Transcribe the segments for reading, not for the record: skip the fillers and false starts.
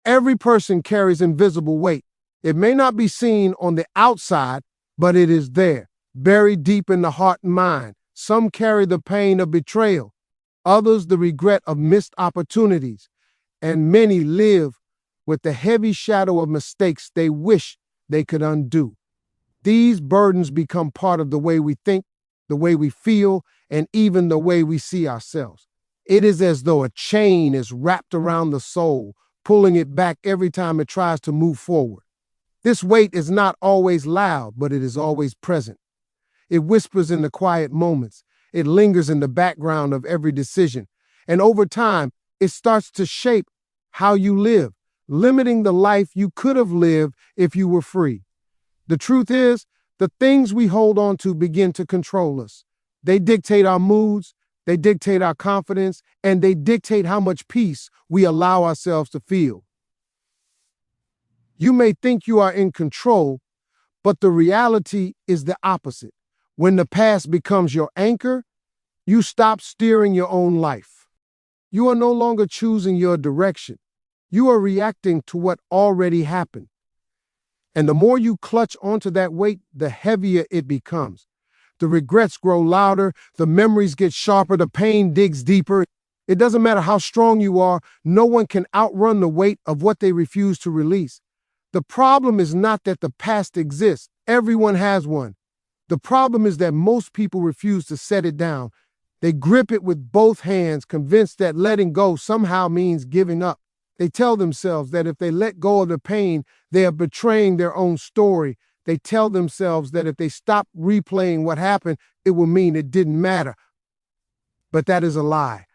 Every person carries invisible weight. It may not be seen on the outside, but it is there, buried deep in the heart and mind. Some carry the pain of betrayal, others the regret of missed opportunities, and many live with the heavy shadow of mistakes they wish they could undo. These burdens become part of the way we think, the way we feel, and even the way we see ourselves. It is as though a chain is wrapped around the soul, pulling it back every time it tries to move forward. This weight is not always loud, but it is always present. It whispers in the quiet moments. It lingers in the background of every decision. And over time, it starts to shape how you live, limiting the life you could have lived if you were free. The truth is, the things we hold on to begin to control us. They dictate our moods, they dictate our confidence, and they dictate how much peace we allow ourselves to feel. You may think you are in control, but the reality is the opposite. When the past becomes your anchor, you stop steering your own life. You are no longer choosing your direction. You are reacting to what already happened. And the more you clutch onto that weight, the heavier it becomes. The regrets grow louder, the memories get sharper, the pain digs deeper. It doesn't matter how strong you are, no one can outrun the weight of what they refuse to release. The problem is not that the past exists. Everyone has one. The problem is that most people refuse to set it down. They grip it with both hands, convinced that letting go somehow means giving up. They tell themselves that if they let go of the pain, they are betraying their own story. They tell themselves that if they stop replaying what happened, it will mean it didn't matter. But that is a lie.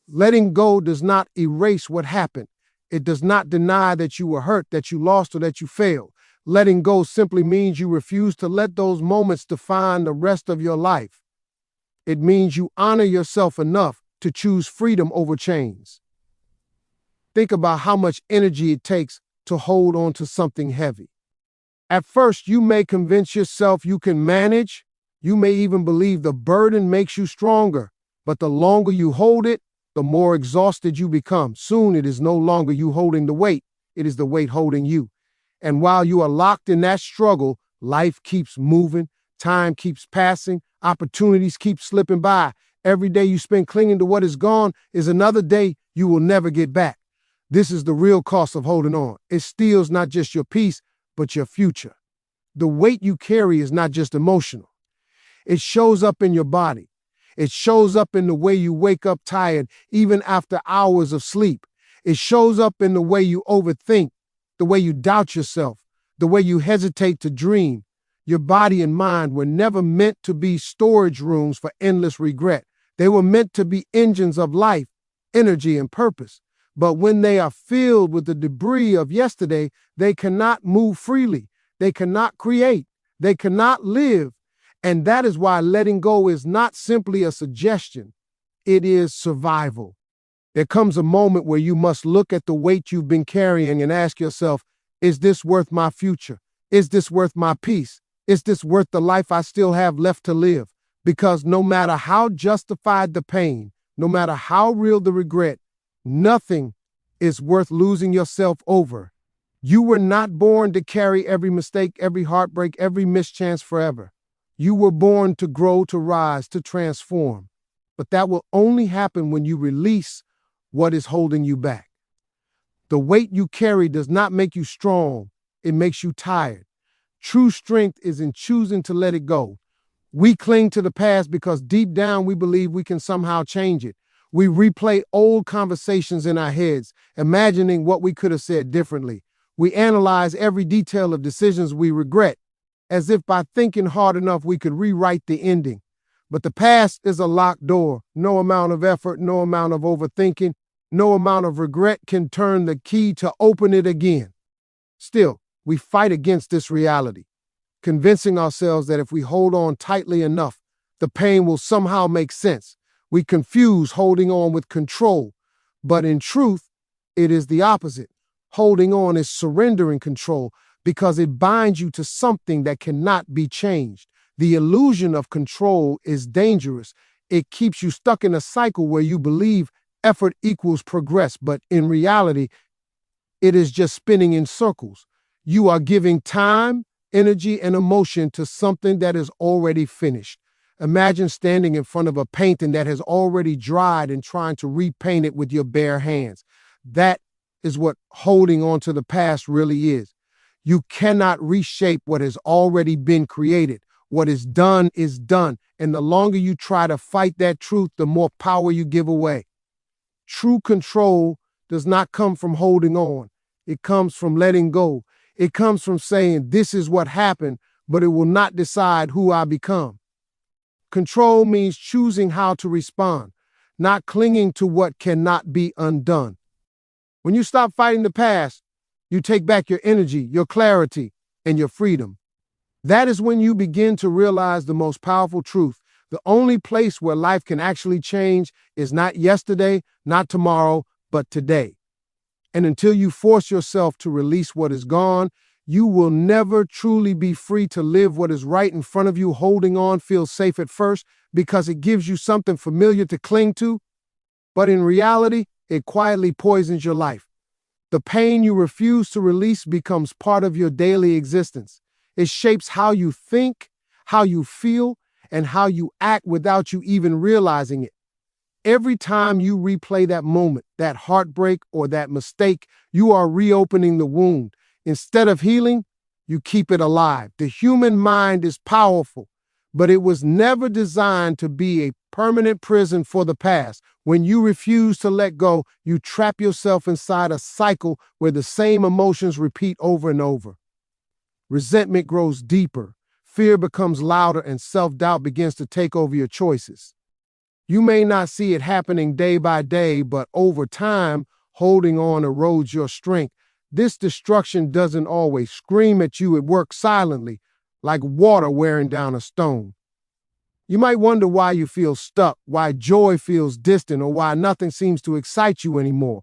Letting go does not erase what happened. It does not deny that you were hurt, that you lost, or that you failed. Letting go simply means you refuse to let those moments define the rest of your life. It means you honor yourself enough to choose freedom over chains. Think about how much energy it takes to hold on to something heavy. At first, you may convince yourself you can manage. You may even believe the burden makes you stronger. But the longer you hold it, the more exhausted you become. Soon it is no longer you holding the weight. It is the weight holding you. And while you are locked in that struggle, life keeps moving, time keeps passing, opportunities keep slipping by. Every day you spend clinging to what is gone is another day you will never get back. This is the real cost of holding on. It steals not just your peace, but your future. The weight you carry is not just emotional. It shows up in your body. It shows up in the way you wake up tired, even after hours of sleep. It shows up in the way you overthink, the way you doubt yourself, the way you hesitate to dream. Your body and mind were never meant to be storage rooms for endless regret. They were meant to be engines of life, energy, and purpose. But when they are filled with the debris of yesterday, they cannot move freely. They cannot create. They cannot live. And that is why letting go is not simply a suggestion. It is survival. There comes a moment where you must look at the weight you've been carrying and ask yourself, is this worth my future? Is this worth my peace? Is this worth the life I still have left to live? Because no matter how justified the pain, no matter how real the regret, nothing is worth losing yourself over. You were not born to carry every mistake, every heartbreak, every mischance forever. You were born to grow, to rise, to transform. But that will only happen when you release what is holding you back. The weight you carry does not make you strong. It makes you tired. True strength is in choosing to let it go. We cling to the past because deep down we believe we can somehow change it. We replay old conversations in our heads, imagining what we could have said differently. We analyze every detail of decisions we regret, as if by thinking hard enough we could rewrite the ending. But the past is a locked door. No amount of effort, no amount of overthinking, no amount of regret can turn the key to open it again. Still, we fight against this reality, convincing ourselves that if we hold on tightly enough, the pain will somehow make sense. We confuse holding on with control, but in truth, it is the opposite. Holding on is surrendering control because it binds you to something that cannot be changed. The illusion of control is dangerous. It keeps you stuck in a cycle where you believe effort equals progress, but in reality, it is just spinning in circles. You are giving time, energy, and emotion to something that is already finished. Imagine standing in front of a painting that has already dried and trying to repaint it with your bare hands. That is what holding on to the past really is. You cannot reshape what has already been created. What is done, and the longer you try to fight that truth, the more power you give away. True control does not come from holding on. It comes from letting go. It comes from saying, this is what happened, but it will not decide who I become. Control means choosing how to respond, not clinging to what cannot be undone. When you stop fighting the past, you take back your energy, your clarity, and your freedom. That is when you begin to realize the most powerful truth. The only place where life can actually change is not yesterday, not tomorrow, but today. And until you force yourself to release what is gone, you will never truly be free to live what is right in front of you. Holding on feels safe at first because it gives you something familiar to cling to, but in reality, it quietly poisons your life. The pain you refuse to release becomes part of your daily existence. It shapes how you think, how you feel, and how you act without you even realizing it. Every time you replay that moment, that heartbreak, or that mistake, you are reopening the wound. Instead of healing, you keep it alive. The human mind is powerful, but it was never designed to be a permanent prison for the past. When you refuse to let go, you trap yourself inside a cycle where the same emotions repeat over and over. Resentment grows deeper, fear becomes louder, and self-doubt begins to take over your choices. You may not see it happening day by day, but over time, holding on erodes your strength. This destruction doesn't always scream at you. It works silently, like water wearing down a stone. You might wonder why you feel stuck, why joy feels distant, or why nothing seems to excite you anymore.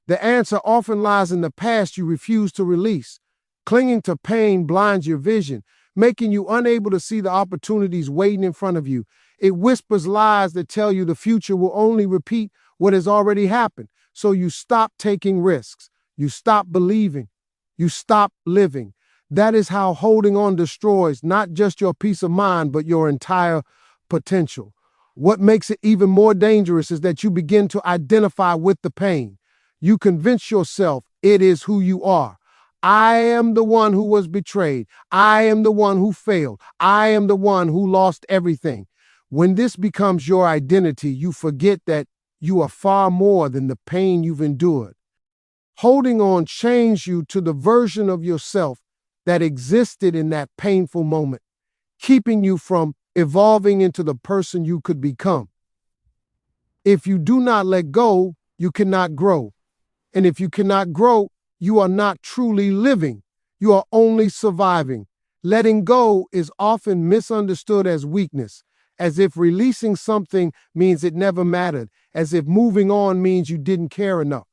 The answer often lies in the past you refuse to release. Clinging to pain blinds your vision, making you unable to see the opportunities waiting in front of you. It whispers lies that tell you the future will only repeat what has already happened. So you stop taking risks. You stop believing. You stop living. That is how holding on destroys not just your peace of mind, but your entire potential. What makes it even more dangerous is that you begin to identify with the pain. You convince yourself it is who you are. I am the one who was betrayed. I am the one who failed. I am the one who lost everything. When this becomes your identity, you forget that you are far more than the pain you've endured. Holding on chains you to the version of yourself that existed in that painful moment, keeping you from evolving into the person you could become. If you do not let go, you cannot grow. And if you cannot grow, you are not truly living. You are only surviving. Letting go is often misunderstood as weakness, as if releasing something means it never mattered, as if moving on means you didn't care enough.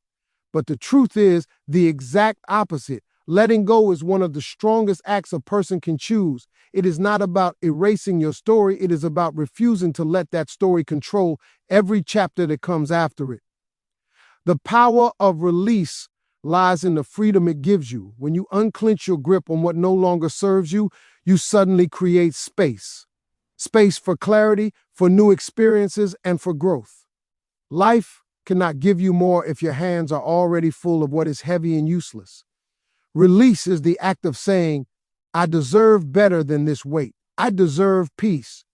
But the truth is the exact opposite. Letting go is one of the strongest acts a person can choose. It is not about erasing your story. It is about refusing to let that story control every chapter that comes after it. The power of release lies in the freedom it gives you. When you unclench your grip on what no longer serves you, you suddenly create space. Space for clarity, for new experiences, and for growth. Life cannot give you more if your hands are already full of what is heavy and useless. Release is the act of saying, I deserve better than this weight. I deserve peace.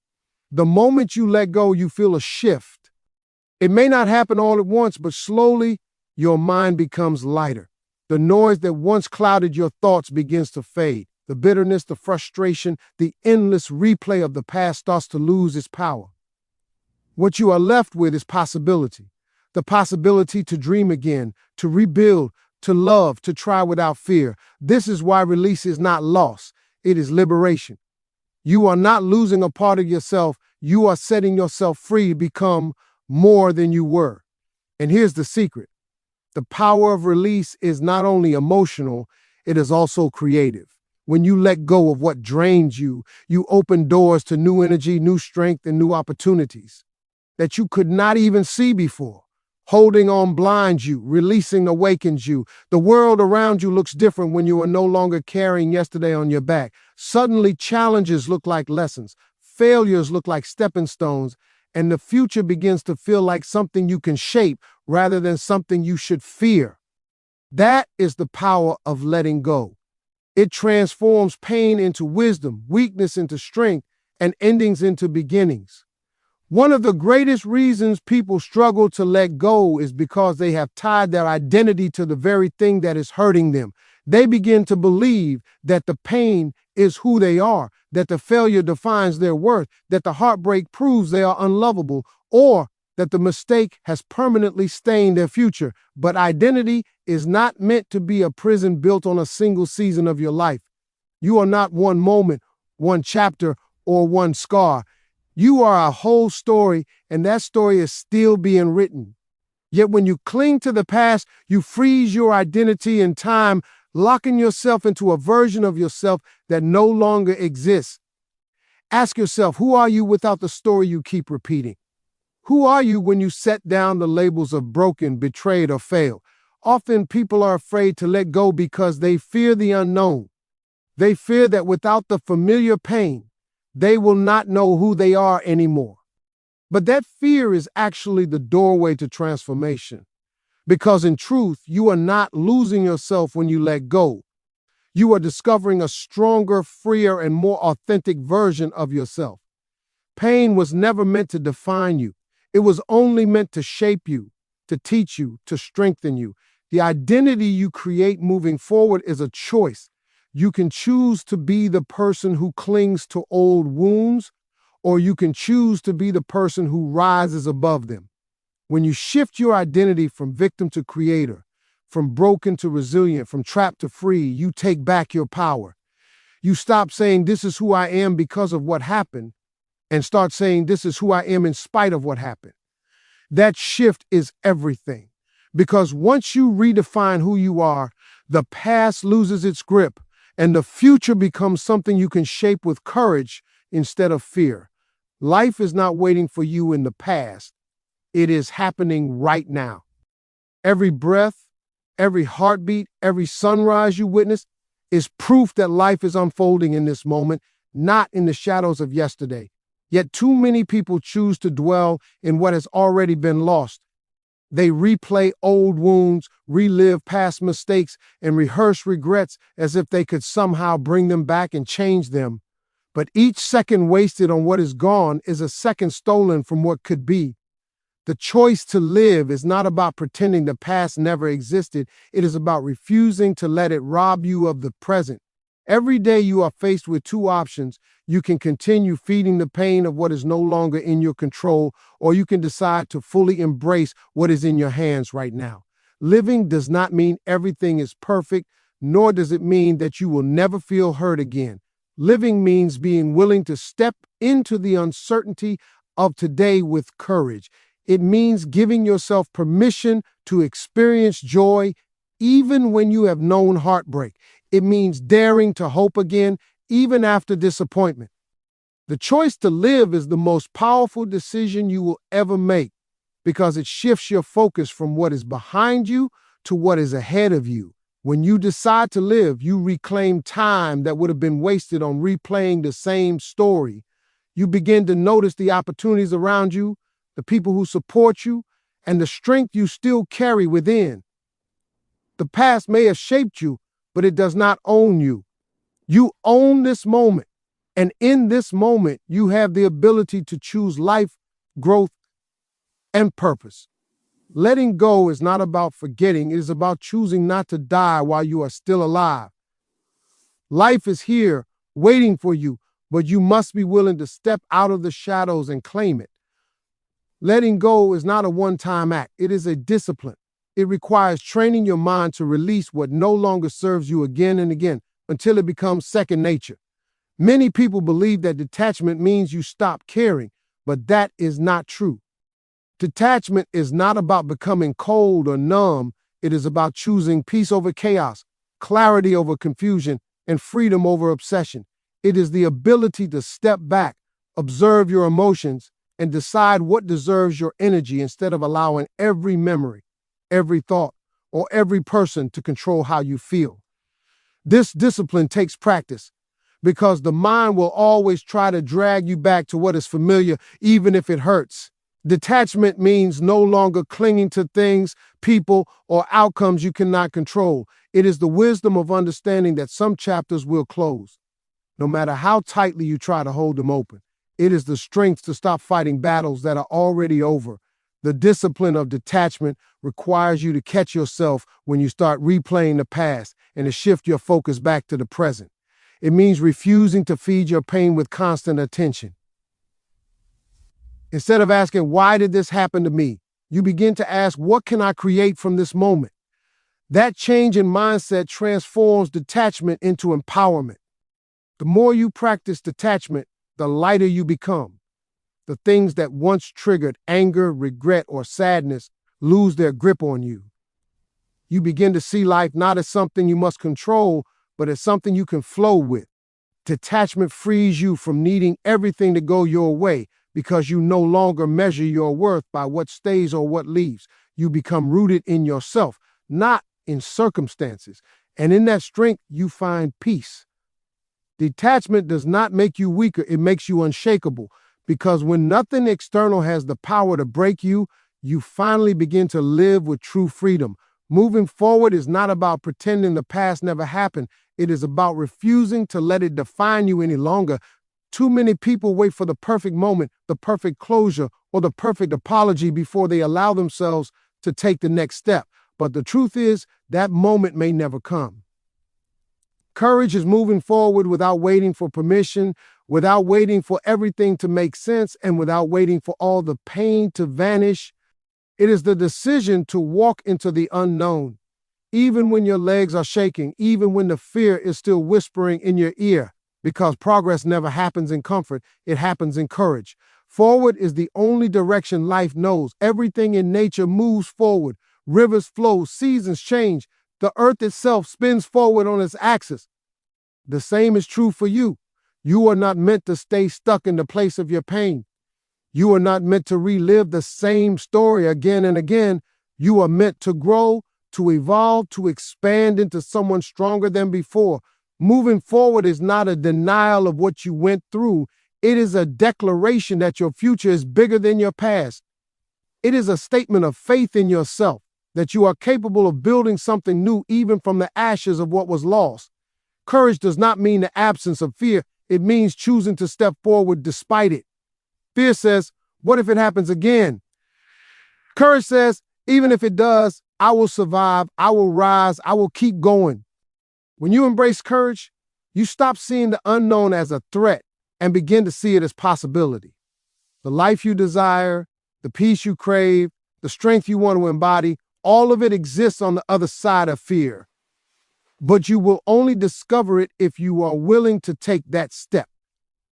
The moment you let go, you feel a shift. It may not happen all at once, but slowly your mind becomes lighter. The noise that once clouded your thoughts begins to fade. The bitterness, the frustration, the endless replay of the past starts to lose its power. What you are left with is possibility. The possibility to dream again, to rebuild, to love, to try without fear. This is why release is not loss. It is liberation. You are not losing a part of yourself. You are setting yourself free to become more than you were. And here's the secret. The power of release is not only emotional, it is also creative. When you let go of what drains you, you open doors to new energy, new strength, and new opportunities that you could not even see before. Holding on blinds you, releasing awakens you. The world around you looks different when you are no longer carrying yesterday on your back. Suddenly, challenges look like lessons, failures look like stepping stones, and the future begins to feel like something you can shape rather than something you should fear. That is the power of letting go. It transforms pain into wisdom, weakness into strength, and endings into beginnings. One of the greatest reasons people struggle to let go is because they have tied their identity to the very thing that is hurting them. They begin to believe that the pain is who they are, that the failure defines their worth, that the heartbreak proves they are unlovable, or that the mistake has permanently stained their future. But identity is not meant to be a prison built on a single season of your life. You are not one moment, one chapter, or one scar. You are a whole story, and that story is still being written. Yet when you cling to the past, you freeze your identity in time, locking yourself into a version of yourself that no longer exists. Ask yourself, who are you without the story you keep repeating? Who are you when you set down the labels of broken, betrayed, or failed? Often people are afraid to let go because they fear the unknown. They fear that without the familiar pain, they will not know who they are anymore. But that fear is actually the doorway to transformation. Because in truth, you are not losing yourself when you let go. You are discovering a stronger, freer, and more authentic version of yourself. Pain was never meant to define you. It was only meant to shape you, to teach you, to strengthen you. The identity you create moving forward is a choice. You can choose to be the person who clings to old wounds, or you can choose to be the person who rises above them. When you shift your identity from victim to creator, from broken to resilient, from trapped to free, you take back your power. You stop saying, "This is who I am because of what happened," and start saying, "This is who I am in spite of what happened." That shift is everything. Because once you redefine who you are, the past loses its grip, and the future becomes something you can shape with courage instead of fear. Life is not waiting for you in the past. It is happening right now. Every breath, every heartbeat, every sunrise you witness is proof that life is unfolding in this moment, not in the shadows of yesterday. Yet too many people choose to dwell in what has already been lost. They replay old wounds, relive past mistakes, and rehearse regrets as if they could somehow bring them back and change them. But each second wasted on what is gone is a second stolen from what could be. The choice to live is not about pretending the past never existed. It is about refusing to let it rob you of the present. Every day you are faced with two options. You can continue feeding the pain of what is no longer in your control, or you can decide to fully embrace what is in your hands right now. Living does not mean everything is perfect, nor does it mean that you will never feel hurt again. Living means being willing to step into the uncertainty of today with courage. It means giving yourself permission to experience joy even when you have known heartbreak. It means daring to hope again, even after disappointment. The choice to live is the most powerful decision you will ever make because it shifts your focus from what is behind you to what is ahead of you. When you decide to live, you reclaim time that would have been wasted on replaying the same story. You begin to notice the opportunities around you, the people who support you, and the strength you still carry within. The past may have shaped you, but it does not own you. You own this moment, and in this moment, you have the ability to choose life, growth, and purpose. Letting go is not about forgetting. It is about choosing not to die while you are still alive. Life is here waiting for you, but you must be willing to step out of the shadows and claim it. Letting go is not a one-time act. It is a discipline. It requires training your mind to release what no longer serves you again and again until it becomes second nature. Many people believe that detachment means you stop caring, but that is not true. Detachment is not about becoming cold or numb. It is about choosing peace over chaos, clarity over confusion, and freedom over obsession. It is the ability to step back, observe your emotions, and decide what deserves your energy instead of allowing every memory, every thought, or every person to control how you feel. This discipline takes practice because the mind will always try to drag you back to what is familiar, even if it hurts. Detachment means no longer clinging to things, people, or outcomes you cannot control. It is the wisdom of understanding that some chapters will close, no matter how tightly you try to hold them open. It is the strength to stop fighting battles that are already over. The discipline of detachment requires you to catch yourself when you start replaying the past and to shift your focus back to the present. It means refusing to feed your pain with constant attention. Instead of asking, why did this happen to me? You begin to ask, what can I create from this moment? That change in mindset transforms detachment into empowerment. The more you practice detachment, the lighter you become. The things that once triggered anger, regret, or sadness lose their grip on you. You begin to see life not as something you must control, but as something you can flow with. Detachment frees you from needing everything to go your way because you no longer measure your worth by what stays or what leaves. You become rooted in yourself, not in circumstances. And in that strength, you find peace. Detachment does not make you weaker, it makes you unshakable. Because when nothing external has the power to break you, you finally begin to live with true freedom. Moving forward is not about pretending the past never happened. It is about refusing to let it define you any longer. Too many people wait for the perfect moment, the perfect closure, or the perfect apology before they allow themselves to take the next step. But the truth is, that moment may never come. Courage is moving forward without waiting for permission, without waiting for everything to make sense, and without waiting for all the pain to vanish. It is the decision to walk into the unknown, even when your legs are shaking, even when the fear is still whispering in your ear, because progress never happens in comfort, it happens in courage. Forward is the only direction life knows. Everything in nature moves forward. Rivers flow, seasons change. The earth itself spins forward on its axis. The same is true for you. You are not meant to stay stuck in the place of your pain. You are not meant to relive the same story again and again. You are meant to grow, to evolve, to expand into someone stronger than before. Moving forward is not a denial of what you went through. It is a declaration that your future is bigger than your past. It is a statement of faith in yourself, that you are capable of building something new even from the ashes of what was lost. Courage does not mean the absence of fear. It means choosing to step forward despite it. Fear says, what if it happens again? Courage says, even if it does, I will survive, I will rise, I will keep going. When you embrace courage, you stop seeing the unknown as a threat and begin to see it as possibility. The life you desire, the peace you crave, the strength you want to embody, all of it exists on the other side of fear. But you will only discover it if you are willing to take that step.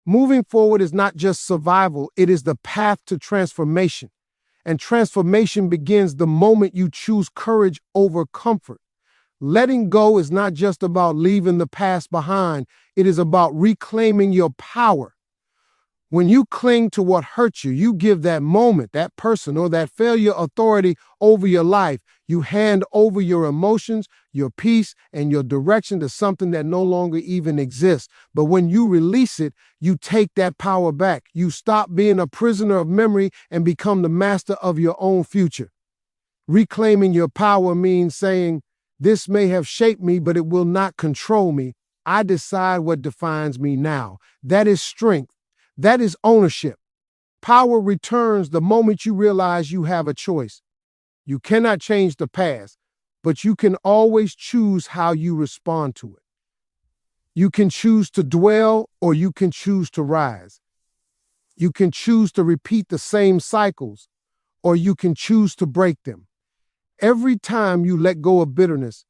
Moving forward is not just survival, it is the path to transformation. And transformation begins the moment you choose courage over comfort. Letting go is not just about leaving the past behind, it is about reclaiming your power. When you cling to what hurt you, you give that moment, that person, or that failure authority over your life. You hand over your emotions, your peace, and your direction to something that no longer even exists. But when you release it, you take that power back. You stop being a prisoner of memory and become the master of your own future. Reclaiming your power means saying, this may have shaped me, but it will not control me. I decide what defines me now. That is strength. That is ownership. Power returns the moment you realize you have a choice. You cannot change the past, but you can always choose how you respond to it. You can choose to dwell or you can choose to rise. You can choose to repeat the same cycles or you can choose to break them. Every time you let go of bitterness,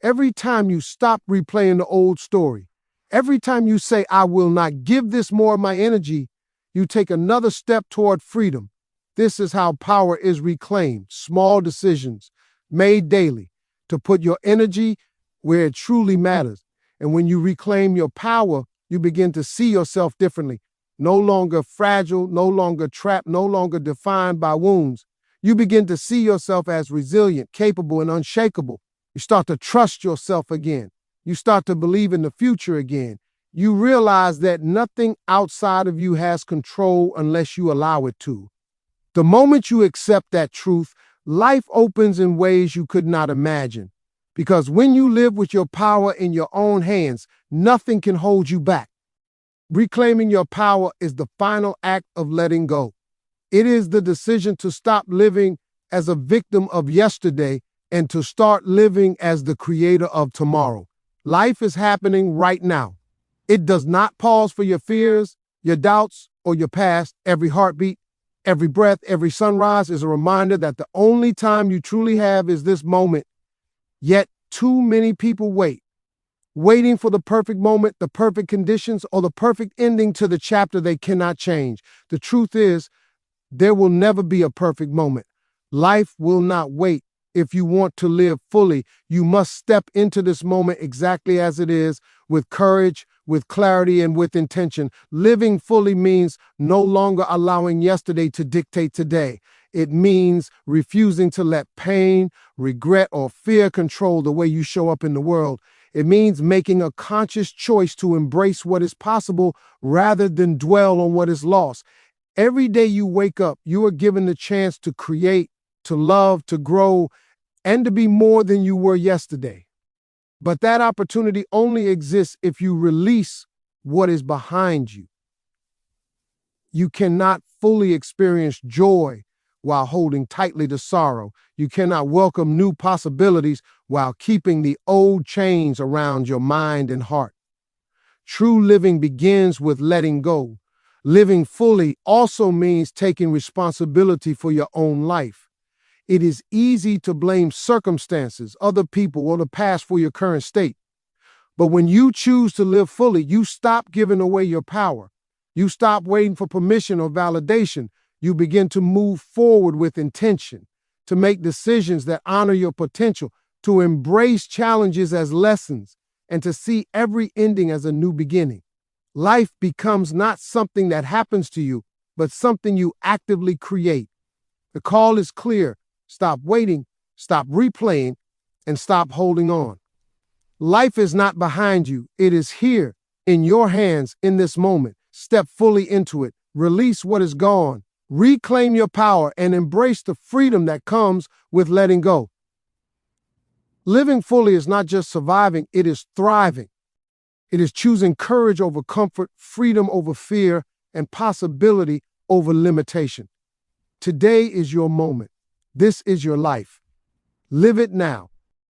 every time you stop replaying the old story, every time you say, I will not give this more of my energy, you take another step toward freedom. This is how power is reclaimed. Small decisions made daily to put your energy where it truly matters. And when you reclaim your power, you begin to see yourself differently. no longer fragile, no longer trapped, no longer defined by wounds. You begin to see yourself as resilient, capable, and unshakable. You start to trust yourself again. You start to believe in the future again. You realize that nothing outside of you has control unless you allow it to. The moment you accept that truth, life opens in ways you could not imagine. Because when you live with your power in your own hands, nothing can hold you back. Reclaiming your power is the final act of letting go. It is the decision to stop living as a victim of yesterday and to start living as the creator of tomorrow. Life is happening right now. It does not pause for your fears, your doubts, or your past. Every heartbeat, every breath, every sunrise is a reminder that the only time you truly have is this moment. Yet too many people wait, waiting for the perfect moment, the perfect conditions, or the perfect ending to the chapter they cannot change. The truth is, there will never be a perfect moment. Life will not wait. If you want to live fully, you must step into this moment exactly as it is, with courage, with clarity, and with intention. Living fully means no longer allowing yesterday to dictate today. It means refusing to let pain, regret, or fear control the way you show up in the world. It means making a conscious choice to embrace what is possible rather than dwell on what is lost. Every day you wake up, you are given the chance to create, to love, to grow, and to be more than you were yesterday. But that opportunity only exists if you release what is behind you. You cannot fully experience joy while holding tightly to sorrow. You cannot welcome new possibilities while keeping the old chains around your mind and heart. True living begins with letting go. Living fully also means taking responsibility for your own life. It is easy to blame circumstances, other people, or the past for your current state. But when you choose to live fully, you stop giving away your power. You stop waiting for permission or validation. You begin to move forward with intention, to make decisions that honor your potential, to embrace challenges as lessons, and to see every ending as a new beginning. Life becomes not something that happens to you, but something you actively create. The call is clear. Stop waiting, stop replaying, and stop holding on. Life is not behind you. It is here, in your hands, in this moment. Step fully into it. Release what is gone. Reclaim your power and embrace the freedom that comes with letting go. Living fully is not just surviving, it is thriving. It is choosing courage over comfort, freedom over fear, and possibility over limitation. Today is your moment. This is your life. Live it now.